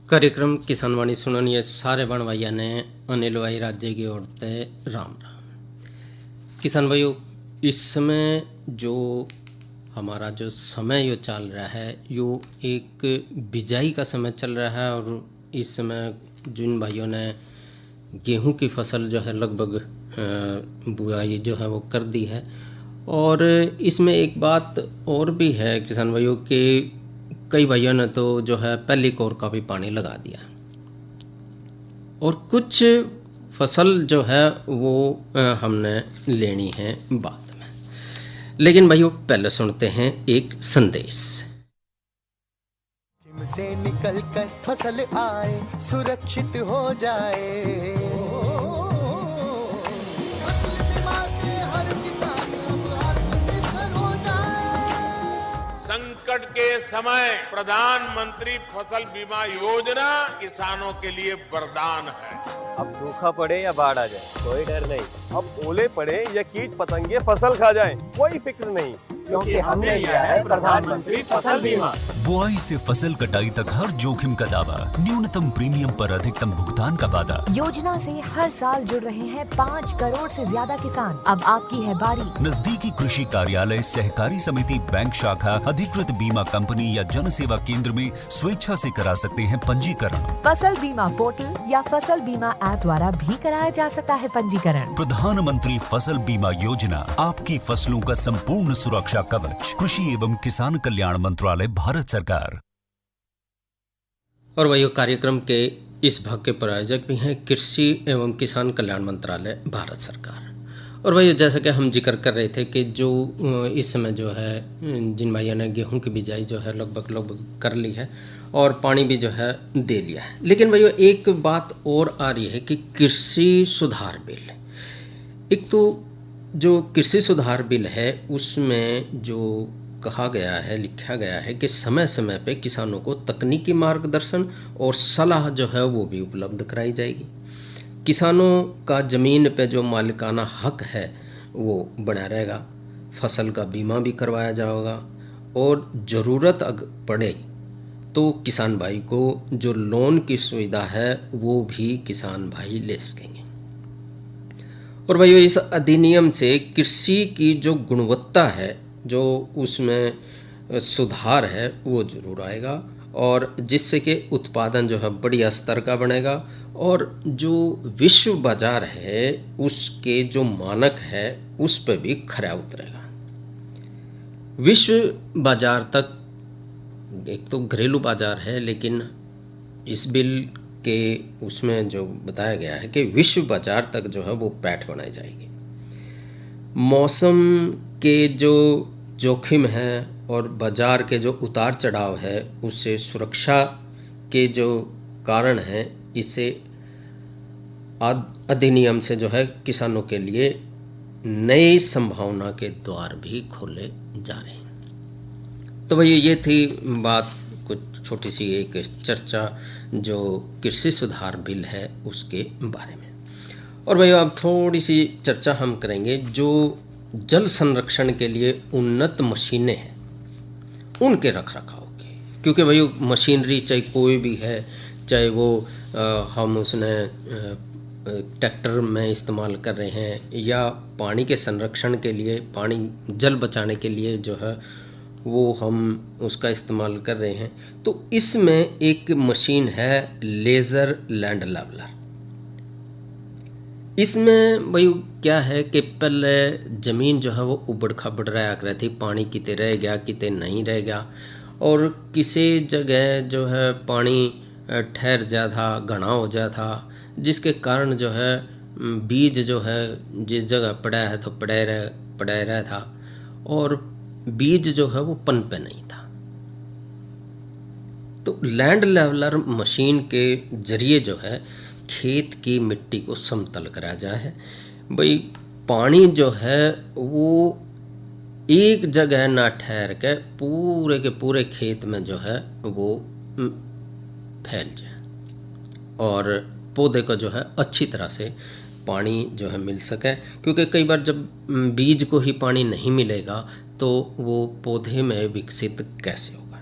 कार्यक्रम किसान वाणी सुननिए सारे बण भाइया ने अनिल भाई राज्य की ओर से राम राम। किसान भाइयों, इस समय जो हमारा जो समय यो चल रहा है यो एक बिजाई का समय चल रहा है और इस समय जिन भाइयों ने गेहूं की फसल जो है लगभग बुआई जो है वो कर दी है। और इसमें एक बात और भी है किसान भाइयों कि कई भाइयों ने तो जो है पहली कोर का भी पानी लगा दिया और कुछ फसल जो है वो हमने लेनी है बाद में। लेकिन भाइयों पहले सुनते हैं एक संदेश। से निकल कर फसल आए, सुरक्षित हो जाए। फसल बीमा से हर किसान अब आत्मनिर्भर हो जाए। संकट के समय प्रधानमंत्री फसल बीमा योजना किसानों के लिए वरदान है। अब सूखा पड़े या बाढ़ आ जाए कोई डर नहीं, अब ओले पड़े या कीट पतंगे फसल खा जाए कोई फिक्र नहीं, क्योंकि हमने लिया है प्रधानमंत्री फसल बीमा। बुआई से फसल कटाई तक हर जोखिम का दावा, न्यूनतम प्रीमियम पर अधिकतम भुगतान का वादा। योजना से हर साल जुड़ रहे हैं 5 करोड़ से ज्यादा किसान। अब आपकी है बारी। नजदीकी कृषि कार्यालय, सहकारी समिति, बैंक शाखा, अधिकृत बीमा कंपनी या जन सेवा केंद्र में स्वेच्छा से करा सकते हैं पंजीकरण। फसल बीमा पोर्टल या फसल बीमा ऐप द्वारा भी कराया जा सकता है पंजीकरण। प्रधानमंत्री फसल बीमा योजना, आपकी फसलों का संपूर्ण सुरक्षा कवच। कृषि एवं किसान कल्याण मंत्रालय, भारत सरकार। और वही कार्यक्रम के इस भाग के प्रायोजक भी हैं कृषि एवं किसान कल्याण मंत्रालय, भारत सरकार। और वही जैसा कि हम जिक्र कर रहे थे कि जो इस समय जो है जिन भाइयों ने गेहूं की बिजाई जो है लगभग कर ली है और पानी भी जो है दे लिया है। लेकिन भैया एक बात और आ रही है कि कृषि सुधार बिल, एक तो जो कृषि सुधार बिल है उसमें जो कहा गया है, लिखा गया है कि समय समय पे किसानों को तकनीकी मार्गदर्शन और सलाह जो है वो भी उपलब्ध कराई जाएगी। किसानों का ज़मीन पे जो मालिकाना हक है वो बना रहेगा। फसल का बीमा भी करवाया जाएगा और ज़रूरत अगर पड़े तो किसान भाई को जो लोन की सुविधा है वो भी किसान भाई ले सकेंगे। और भाई इस अधिनियम से कृषि की जो गुणवत्ता है, जो उसमें सुधार है वो ज़रूर आएगा और जिससे कि उत्पादन जो है बढ़िया स्तर का बनेगा और जो विश्व बाज़ार है उसके जो मानक है उस पर भी खरा उतरेगा। विश्व बाज़ार तक एक तो घरेलू बाज़ार है, लेकिन इस बिल के उसमें जो बताया गया है कि विश्व बाज़ार तक जो है वो पैठ बनाई जाएगी। मौसम के जो जोखिम है और बाज़ार के जो उतार चढ़ाव है उससे सुरक्षा के जो कारण हैं, इसे अधिनियम से जो है किसानों के लिए नई संभावना के द्वार भी खोले जा रहे हैं। तो भैया ये थी बात, कुछ छोटी सी एक चर्चा जो कृषि सुधार बिल है उसके बारे में। और भैया अब थोड़ी सी चर्चा हम करेंगे जो जल संरक्षण के लिए उन्नत मशीनें हैं उनके रख रखाव की, क्योंकि भाई मशीनरी चाहे कोई भी है, चाहे वो हम उसने ट्रैक्टर में इस्तेमाल कर रहे हैं या पानी के संरक्षण के लिए, पानी जल बचाने के लिए जो है वो हम उसका इस्तेमाल कर रहे हैं। तो इसमें एक मशीन है लेज़र लैंड लेवलर। इसमें भाई क्या है कि पहले ज़मीन जो है वो उबड़ खाबड़ रहा कर थी, पानी किते रह गया किते नहीं रह गया और किसी जगह जो है पानी ठहर जा था, घना हो जा था, जिसके कारण जो है बीज जो है जिस जगह पड़ा है तो पड़ा रहा था और बीज जो है वो पन पे नहीं था। तो लैंड लेवलर मशीन के जरिए जो है खेत की मिट्टी को समतल करा जाए है। भाई पानी जो है वो एक जगह ना ठहर के पूरे खेत में जो है वो फैल जाए और पौधे को जो है अच्छी तरह से पानी जो है मिल सके, क्योंकि कई बार जब बीज को ही पानी नहीं मिलेगा तो वो पौधे में विकसित कैसे होगा।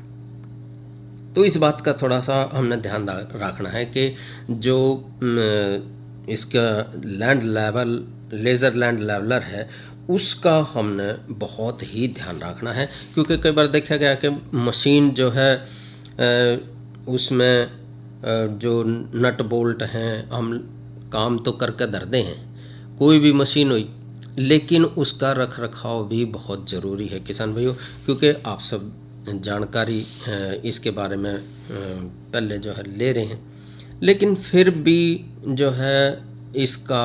तो इस बात का थोड़ा सा हमने ध्यान रखना है कि जो इसका land level laser land leveller है उसका हमने बहुत ही ध्यान रखना है, क्योंकि कई बार देखा गया कि मशीन जो है उसमें जो नट बोल्ट हैं हम काम तो करके धरते हैं, कोई भी मशीन हुई, लेकिन उसका रख रखाव भी बहुत ज़रूरी है किसान भाइयों, क्योंकि आप सब जानकारी इसके बारे में पहले जो है ले रहे हैं, लेकिन फिर भी जो है इसका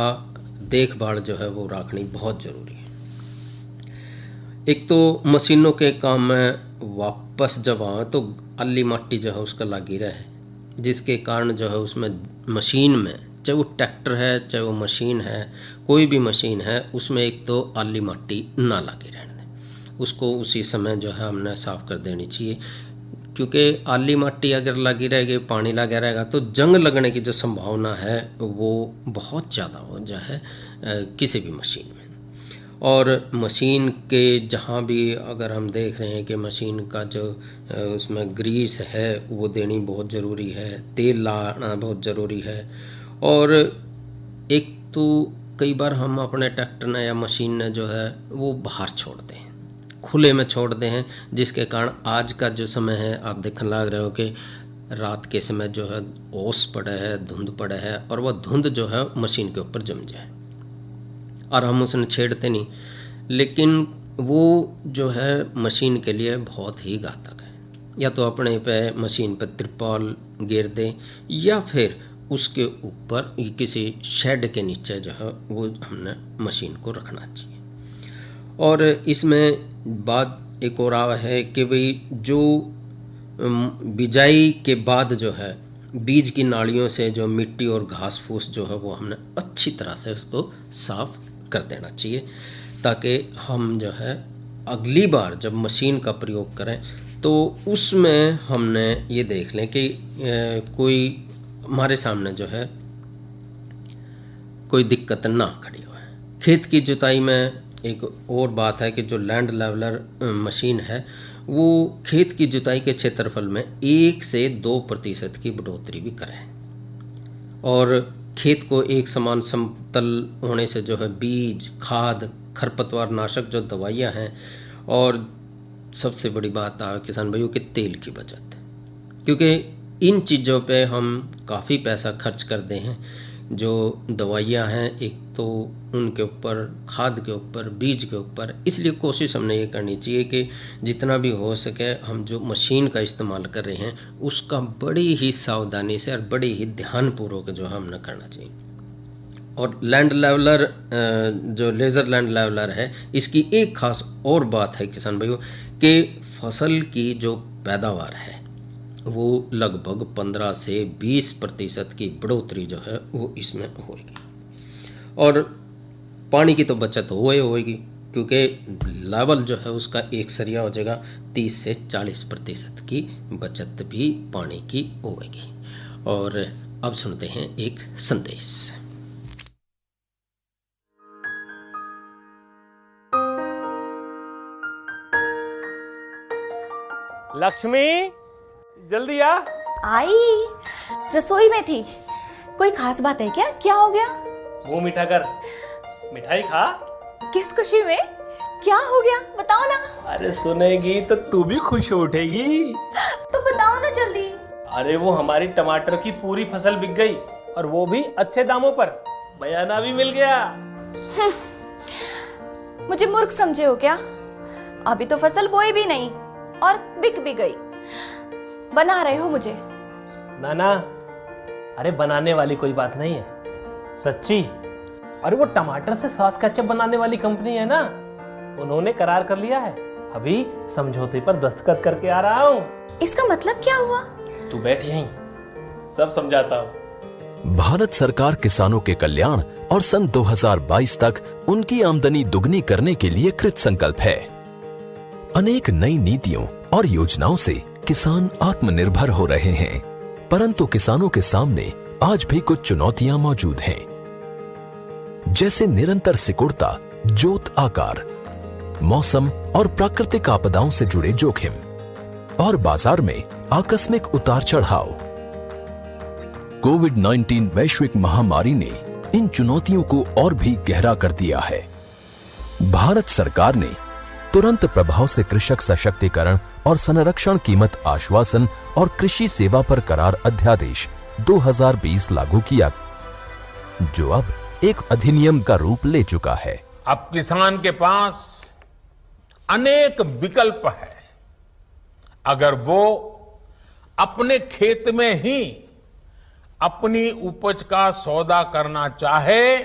देखभाल जो है वो रखनी बहुत ज़रूरी है। एक तो मशीनों के काम में वापस जब आए तो अली माटी जो है उसका लगी रहे, जिसके कारण जो है उसमें मशीन में, चाहे वो ट्रैक्टर है चाहे वो मशीन है, कोई भी मशीन है, उसमें एक तो आली माटी ना लगी रहने दें, उसको उसी समय जो है हमने साफ़ कर देनी चाहिए, क्योंकि आली माटी अगर लगी रहेगी, पानी लगा रहेगा तो जंग लगने की जो संभावना है वो बहुत ज़्यादा हो जाए किसी भी मशीन में। और मशीन के जहाँ भी अगर हम देख रहे हैं कि मशीन का जो उसमें ग्रीस है वो देनी बहुत ज़रूरी है, तेल लाना बहुत ज़रूरी है। और एक तो कई बार हम अपने ट्रैक्टर ने या मशीन ने जो है वो बाहर छोड़ते हैं, खुले में छोड़ते हैं, जिसके कारण आज का जो समय है आप देखने लग रहे हो कि रात के समय जो है ओस पड़ा है, धुंध पड़ा है, और वह धुंध जो है मशीन के ऊपर जम जाए और हम उसने छेड़ते नहीं, लेकिन वो जो है मशीन के लिए बहुत ही घातक है। या तो अपने पे मशीन पर तिरपाल गिर दें या फिर उसके ऊपर किसी शेड के नीचे जो है वो हमने मशीन को रखना चाहिए। और इसमें बात एक और आ है कि भाई जो बिजाई के बाद जो है बीज की नालियों से जो मिट्टी और घास फूस जो है वो हमने अच्छी तरह से उसको साफ़ कर देना चाहिए, ताकि हम जो है अगली बार जब मशीन का प्रयोग करें तो उसमें हमने ये देख लें कि कोई हमारे सामने जो है कोई दिक्कत ना खड़ी हो। खेत की जुताई में एक और बात है कि जो लैंड लेवलर मशीन है वो खेत की जुताई के क्षेत्रफल में 1 से 2% की बढ़ोतरी भी करे, और खेत को एक समान समतल होने से जो है बीज, खाद, खरपतवार नाशक जो दवाइयाँ हैं, और सबसे बड़ी बात है किसान भाइयों के तेल की बचत, क्योंकि इन चीज़ों पे हम काफ़ी पैसा खर्च करते हैं। जो दवाइयाँ हैं एक तो उनके ऊपर, खाद के ऊपर, बीज के ऊपर, इसलिए कोशिश हमने ये करनी चाहिए कि जितना भी हो सके हम जो मशीन का इस्तेमाल कर रहे हैं उसका बड़ी ही सावधानी से और बड़ी ही ध्यानपूर्वक जो हमने करना चाहिए। और लैंड लेवलर जो लेज़र लैंड लेवलर है, इसकी एक खास और बात है किसान भाइयों कि फसल की जो पैदावार है वो लगभग 15 से 20% की बढ़ोतरी जो है वो इसमें होगी। और पानी की तो बचत होएगी, क्योंकि लेवल जो है उसका एक सरिया हो जाएगा, 30 से 40% की बचत भी पानी की होएगी। और अब सुनते हैं एक संदेश। लक्ष्मी जल्दी आ। आई, रसोई में थी। कोई खास बात है क्या? क्या हो गया? मुंह मीठा कर, मिठाई खा। किस खुशी में? क्या हो गया बताओ ना। अरे सुनेगी तो तू भी खुश हो उठेगी। तो बताओ ना जल्दी। अरे वो हमारी टमाटर की पूरी फसल बिक गई, और वो भी अच्छे दामों पर, बयाना भी मिल गया। मुझे मूर्ख समझे हो क्या? अभी तो फसल बोई भी नहीं और बिक भी गई। बना रहे हो मुझे? ना ना, अरे बनाने वाली कोई बात नहीं है, सच्ची। अरे वो टमाटर से सॉस केचप बनाने वाली कंपनी है ना, उन्होंने करार कर लिया है। अभी समझौते पर दस्तखत करके आ रहा हूँ। इसका मतलब क्या हुआ? तू बैठ यहीं, सब समझाता हूँ। भारत सरकार किसानों के कल्याण और सन 2022 तक उनकी आमदनी दुगनी करने के लिए कृत संकल्प है। अनेक नई नीतियों और योजनाओं से किसान आत्मनिर्भर हो रहे हैं, परंतु किसानों के सामने आज भी कुछ चुनौतियां मौजूद हैं, जैसे निरंतर सिकुड़ता जोत आकार, मौसम और प्राकृतिक आपदाओं से जुड़े जोखिम, और बाजार में आकस्मिक उतार चढ़ाव। कोविड-19 वैश्विक महामारी ने इन चुनौतियों को और भी गहरा कर दिया है। भारत सरकार ने तुरंत प्रभाव से कृषक सशक्तिकरण और संरक्षण कीमत आश्वासन और कृषि सेवा पर करार अध्यादेश 2020 लागू किया, जो अब एक अधिनियम का रूप ले चुका है। अब किसान के पास अनेक विकल्प है। अगर वो अपने खेत में ही अपनी उपज का सौदा करना चाहे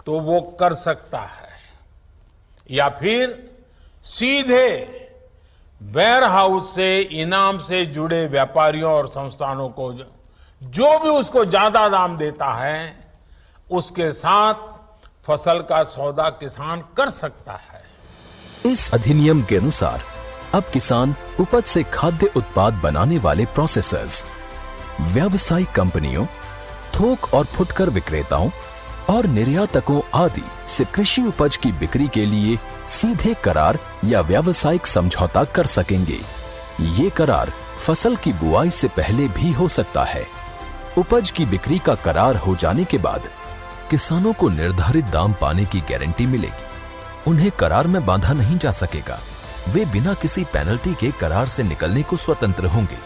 तो वो कर सकता है, या फिर सीधे वेयर हाउस से इनाम से जुड़े व्यापारियों और संस्थानों को जो भी उसको ज्यादा दाम देता है उसके साथ फसल का सौदा किसान कर सकता है। इस अधिनियम के अनुसार अब किसान उपज से खाद्य उत्पाद बनाने वाले प्रोसेसर्स, व्यावसायिक कंपनियों, थोक और फुटकर विक्रेताओं और निर्यातकों आदि से कृषि उपज की बिक्री के लिए सीधे करार या व्यावसायिक समझौता कर सकेंगे। ये करार फसल की बुआई से पहले भी हो सकता है। उपज की बिक्री का करार हो जाने के बाद किसानों को निर्धारित दाम पाने की गारंटी मिलेगी। उन्हें करार में बांधा नहीं जा सकेगा। वे बिना किसी पेनल्टी के करार से निकलने को स्वतंत्र होंगे।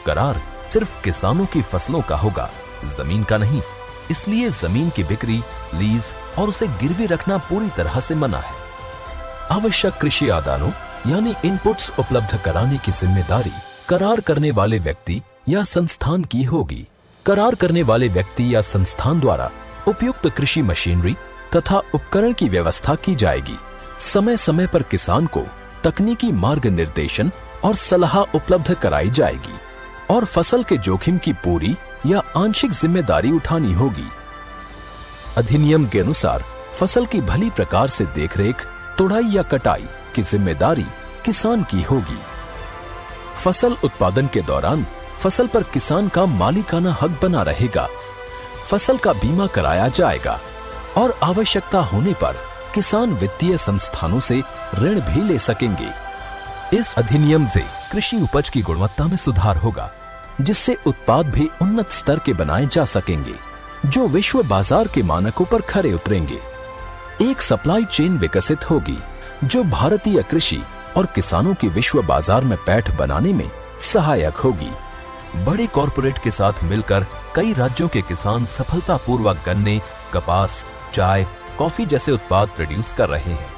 करार सिर्फ किसानों की फसलों का होगा, जमीन का नहीं। इसलिए जमीन की बिक्री, लीज और उसे गिरवी रखना पूरी तरह से मना है। आवश्यक कृषि आदानों यानी इनपुट्स उपलब्ध कराने की जिम्मेदारी करार करने वाले व्यक्ति या संस्थान की होगी। करार करने वाले व्यक्ति या संस्थान द्वारा उपयुक्त कृषि मशीनरी तथा उपकरण की व्यवस्था की जाएगी। समय समय पर किसान को तकनीकी मार्ग निर्देशन और सलाह उपलब्ध कराई जाएगी और फसल के जोखिम की पूरी या आंशिक जिम्मेदारी उठानी होगी। अधिनियम के अनुसार फसल की भली प्रकार से देखरेख, तुड़ाई या कटाई की जिम्मेदारी किसान की होगी। फसल उत्पादन के दौरान फसल पर किसान का मालिकाना हक बना रहेगा। फसल का बीमा कराया जाएगा और आवश्यकता होने पर किसान वित्तीय संस्थानों से ऋण भी ले सकेंगे। इस अधिनियम से कृषि उपज की गुणवत्ता में सुधार होगा, जिससे उत्पाद भी उन्नत स्तर के बनाए जा सकेंगे, जो विश्व बाजार के मानकों पर खरे उतरेंगे। एक सप्लाई चेन विकसित होगी, जो भारतीय कृषि और किसानों की विश्व बाजार में पैठ बनाने में सहायक होगी। बड़े कॉरपोरेट के साथ मिलकर कई राज्यों के किसान सफलतापूर्वक गन्ने, कपास, चाय, कॉफी जैसे उत्पाद प्रोड्यूस कर रहे हैं।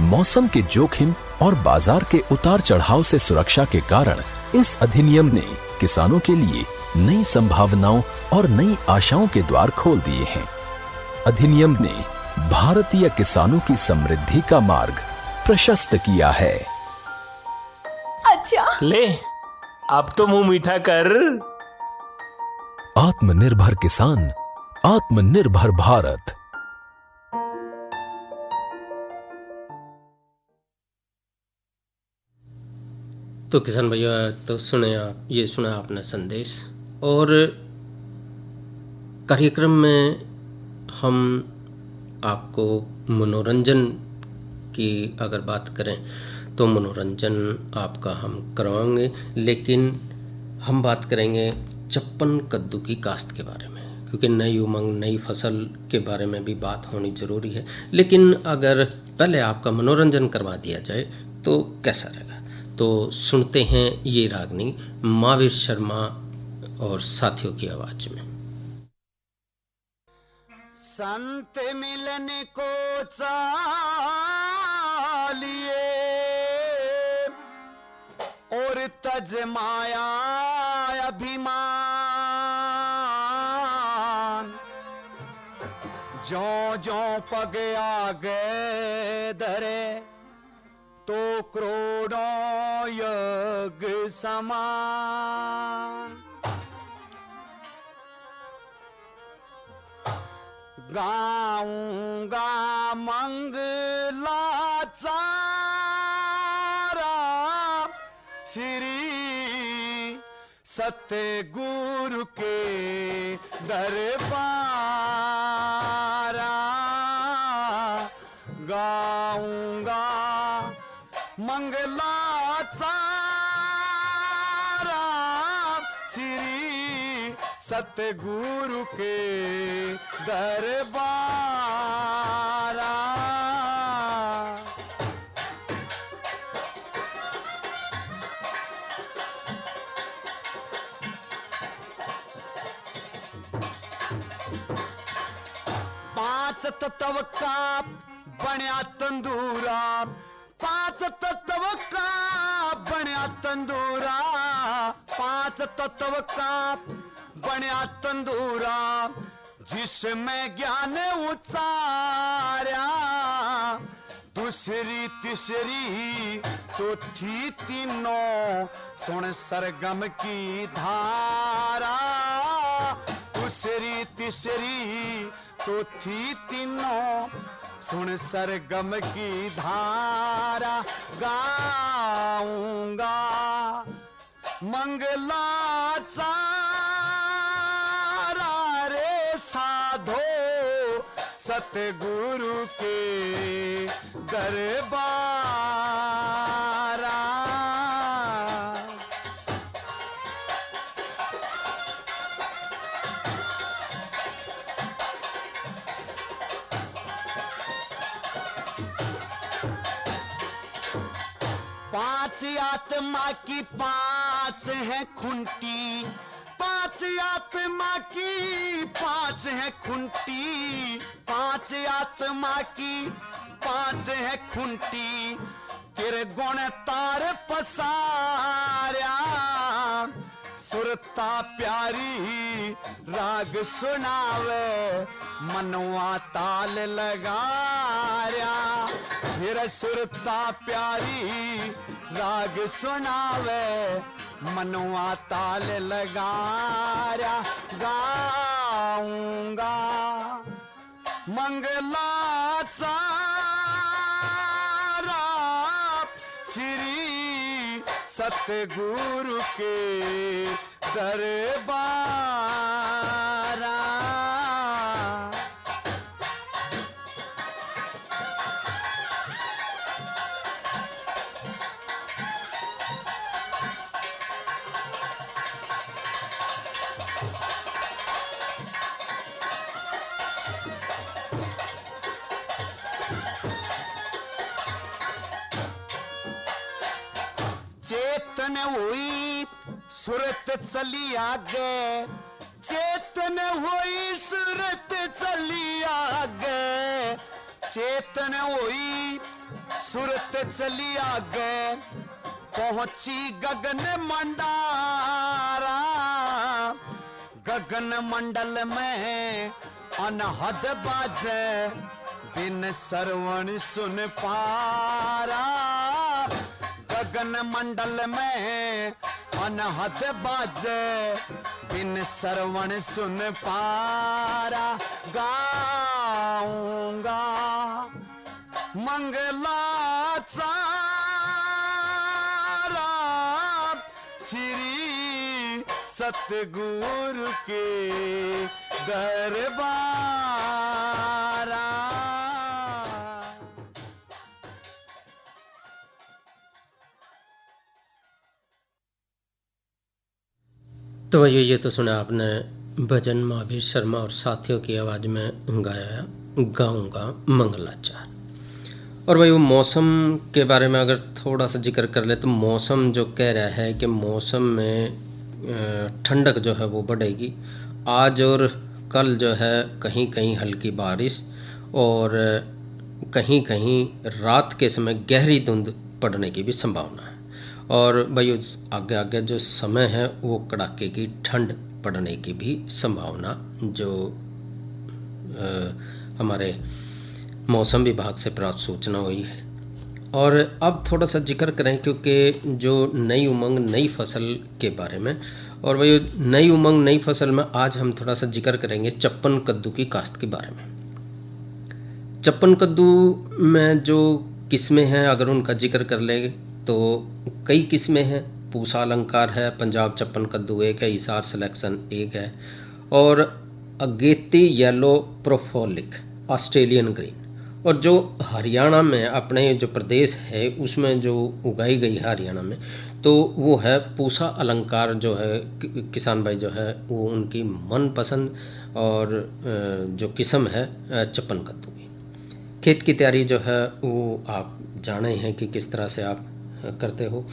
मौसम के जोखिम और बाजार के उतार चढ़ाव से सुरक्षा के कारण इस अधिनियम ने किसानों के लिए नई संभावनाओं और नई आशाओं के द्वार खोल दिए हैं। अधिनियम ने भारतीय किसानों की समृद्धि का मार्ग प्रशस्त किया है। अच्छा, ले अब तो मुंह मीठा कर। आत्मनिर्भर किसान, आत्मनिर्भर भारत। तो किसान भैया, तो सुना आपने संदेश। और कार्यक्रम में हम आपको मनोरंजन की अगर बात करें तो मनोरंजन आपका हम करवाएंगे, लेकिन हम बात करेंगे चप्पन कद्दू की काश्त के बारे में, क्योंकि नई उमंग, नई फसल के बारे में भी बात होनी ज़रूरी है। लेकिन अगर पहले आपका मनोरंजन करवा दिया जाए तो कैसा रहेगा? तो सुनते हैं ये रागनी महावीर शर्मा और साथियों की आवाज़ में। संत मिलने को चालिए और तज माया अभिमान, जो जो पग आगे धरे तो करोड़ों यज्ञ समान। गाऊंगा मंगला चारा श्री सतगुरु के दरबारा। गाऊंगा मंगला चारा सतगुरु के दरबारा। पांच तत्व का बनया तंदूरा, पांच तत्व का बनया तंदूरा, पांच तत्व का बनया तंदूरा, जिसमें ज्ञान उचार्या, दूसरी तीसरी चौथी तीनों सुन सरगम की धारा, दूसरी तीसरी चौथी तीनों सुन सरगम की धारा। गाऊंगा मंगलाचारा रे साधो, सतगुरु के दरबारा। पांच आत्मा की पांच है खुंटी, पांच आत्मा की पांच है खुंटी, पांच आत्मा की पांच है खुंटी, तेरे गुण तार पसार्या, सुरता प्यारी राग सुनावे, मनवा ताल लगाया, फिर सुरता प्यारी राग सुनावे, मनवा ताल लगाया। गाऊंगा मंगलाचारा श्री सतगुरु के दरबारा। चेतन हुई सुरत चली आगे, चेतन हुई सुरत चली आगे, चेतन हुई सुरत चली आगे, पहुंची गगन मंडारा, गगन मंडल में अनहद बाजे, बिन श्रवण सुन पारा, गगन मंडल में अनहद बाजे, बिन श्रवण सुन पारा। गाऊंगा मंगलाचारा श्री सतगुरु के दरबारा। तो भाइयों ये तो सुना आपने भजन महावीर शर्मा और साथियों की आवाज़ में गाया गाऊंगा मंगलाचार। और भाई वो मौसम के बारे में अगर थोड़ा सा जिक्र कर ले तो मौसम जो कह रहा है कि मौसम में ठंडक जो है वो बढ़ेगी। आज और कल जो है कहीं कहीं हल्की बारिश और कहीं कहीं रात के समय गहरी धुंध पड़ने की भी संभावना है। और भाई उस आगे आगे जो समय है वो कड़ाके की ठंड पड़ने की भी संभावना जो हमारे मौसम विभाग से प्राप्त सूचना हुई है। और अब थोड़ा सा जिक्र करें क्योंकि जो नई उमंग नई फसल के बारे में, और वही नई उमंग नई फसल में आज हम थोड़ा सा जिक्र करेंगे चप्पन कद्दू की काश्त के बारे में। चप्पन कद्दू में जो किस्में हैं अगर उनका जिक्र कर लेंगे तो कई किस्में हैं। पूसा अलंकार है, पंजाब चप्पन कद्दू एक है, हिसार सिलेक्शन एक है, और अगेती येलो प्रोफोलिक ऑस्ट्रेलियन ग्रीन। और जो हरियाणा में अपने जो प्रदेश है उसमें जो उगाई गई है हरियाणा में, तो वो है पूसा अलंकार जो है किसान भाई जो है वो उनकी मनपसंद और जो किस्म है चप्पन कद्दू की। खेत की तैयारी जो है वो आप जाने हैं कि किस तरह से आप करते हो,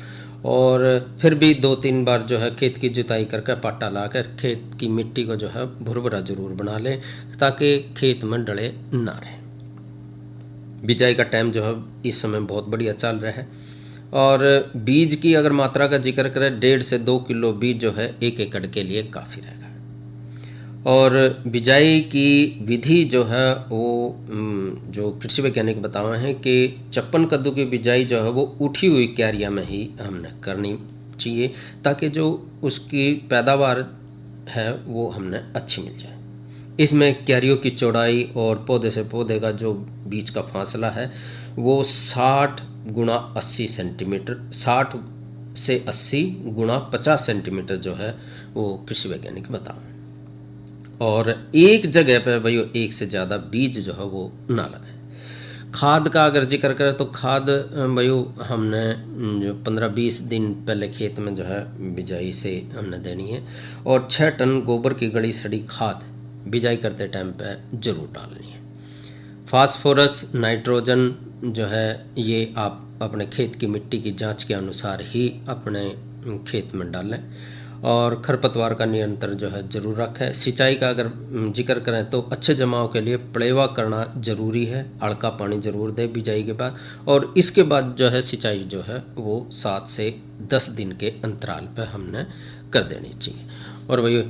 और फिर भी 2-3 बार जो है खेत की जुताई करके पाटा लाकर खेत की मिट्टी को जो है भुरभुरा जरूर बना लें ताकि खेत में डले ना रहे। बिजाई का टाइम जो है इस समय बहुत बढ़िया चल रहा है, और बीज की अगर मात्रा का जिक्र करें 1.5 से 2 किलो बीज जो है 1 एकड़ के लिए काफ़ी रहेगा। और बिजाई की विधि जो है वो जो कृषि वैज्ञानिक बताए हैं कि चप्पन कद्दू की बिजाई जो है वो उठी हुई क्यारियाँ में ही हमने करनी चाहिए ताकि जो उसकी पैदावार है वो हमने अच्छी मिल जाए। इसमें क्यारियों की चौड़ाई और पौधे से पौधे का जो बीच का फासला है वो 60 गुणा 80 सेंटीमीटर, 60 से 80 गुणा 50 सेंटीमीटर जो है वो कृषि वैज्ञानिक बताएं। और एक जगह पर भाई 1 से ज़्यादा बीज जो है वो ना लगाए। खाद का अगर जिक्र करें तो खाद भाई हमने जो 15-20 दिन पहले खेत में जो है बिजाई से हमने देनी है, और 6 टन गोबर की गली सड़ी खाद बिजाई करते टाइम पे ज़रूर डालनी है। फास्फोरस, नाइट्रोजन जो है ये आप अपने खेत की मिट्टी की जांच के अनुसार ही अपने खेत में डालें, और खरपतवार का नियंत्रण जो है ज़रूर रखें। सिंचाई का अगर जिक्र करें तो अच्छे जमाव के लिए पलेवा करना ज़रूरी है, हल्का पानी ज़रूर दें बिजाई के बाद, और इसके बाद जो है सिंचाई जो है वो 7 से 10 दिन के अंतराल पर हमने कर देनी चाहिए। और वही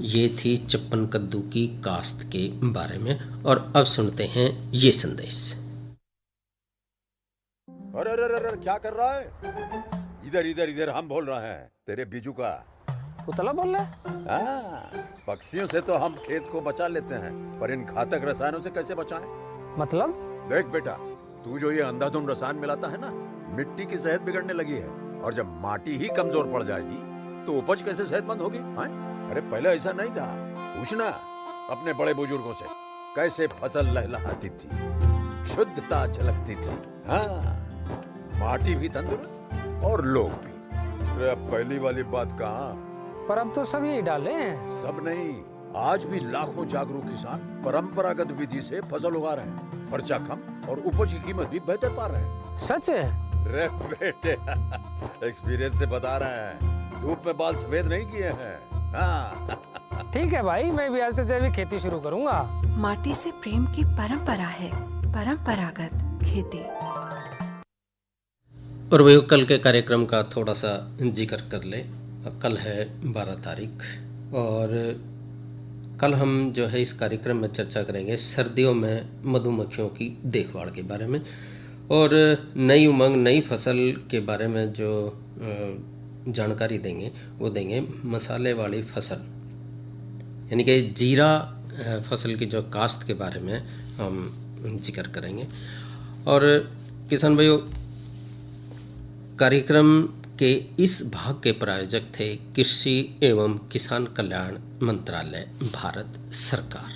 ये थी चप्पन कद्दू की काश्त के बारे में। और अब सुनते हैं ये संदेश। अरे अरे अरे क्या कर रहा है? इधर इधर इधर हम बोल रहे हैं तेरे बीजू का। उतला बोल रहा है? हाँ, पक्षियों से तो हम खेत को बचा लेते हैं, पर इन घातक रसायनों से कैसे बचाएं? मतलब? देख बेटा, तू जो ये अंधाधुंध रसायन मिलाता है ना, मिट्टी की सेहत बिगड़ने लगी है, और जब माटी ही कमजोर पड़ जाएगी तो उपज कैसे सेहतमंद होगी? हाँ? अरे पहले ऐसा नहीं था, पूछना अपने बड़े बुजुर्गों से, कैसे फसल लहलहाती थी, शुद्धता झलकती थी। हाँ, माटी भी तंदुरुस्त और लोग भी। अरे पहली वाली बात कहाँ? पर अब तो सब यही डाले हैं। सब नहीं, आज भी लाखों जागरूक किसान परंपरागत विधि से फसल उगा रहे हैं। खर्चा कम और उपज की कीमत भी बेहतर पा रहे हैं। सच है? रे बेटे, एक्सपीरियंस से बता रहे हैं, धूप में बाल सफेद नहीं किए हैं। हाँ। ठीक है भाई, मैं भी आज से जैविक खेती शुरू करूंगा। माटी से प्रेम की परंपरा है, परंपरागत खेती। और वही कल के कार्यक्रम का थोड़ा सा जिक्र कर ले। कल है 12 तारीख, और कल हम जो है इस कार्यक्रम में चर्चा करेंगे सर्दियों में मधुमक्खियों की देखभाल के बारे में, और नई उमंग नई फसल के बारे में जो जानकारी देंगे वो देंगे मसाले वाली फसल, यानी कि जीरा फसल की जो काश्त के बारे में हम जिक्र करेंगे। और किसान भाइयों, कार्यक्रम के इस भाग के प्रायोजक थे कृषि एवं किसान कल्याण मंत्रालय, भारत सरकार।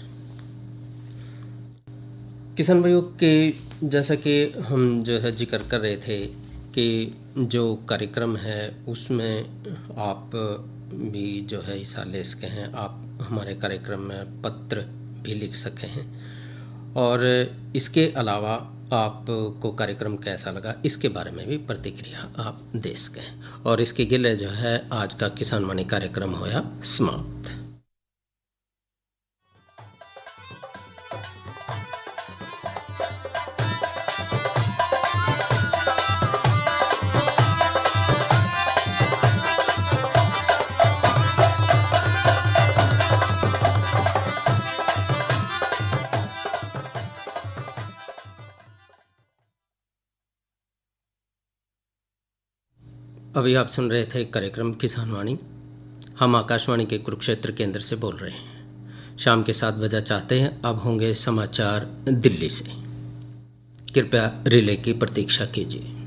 किसान भाइयों के जैसा कि हम जो है जिक्र कर रहे थे कि जो कार्यक्रम है उसमें आप भी जो है हिस्सा ले सके हैं, आप हमारे कार्यक्रम में पत्र भी लिख सके हैं, और इसके अलावा आपको कार्यक्रम कैसा लगा इसके बारे में भी प्रतिक्रिया आप दे सकें। और इसके गिले जो है आज का किसान वाणी कार्यक्रम होया समाप्त। अभी आप सुन रहे थे कार्यक्रम किसान वाणी। हम आकाशवाणी के कुरुक्षेत्र केंद्र से बोल रहे हैं। शाम के 7 बजे चाहते हैं, अब होंगे समाचार दिल्ली से। कृपया रिले की प्रतीक्षा कीजिए।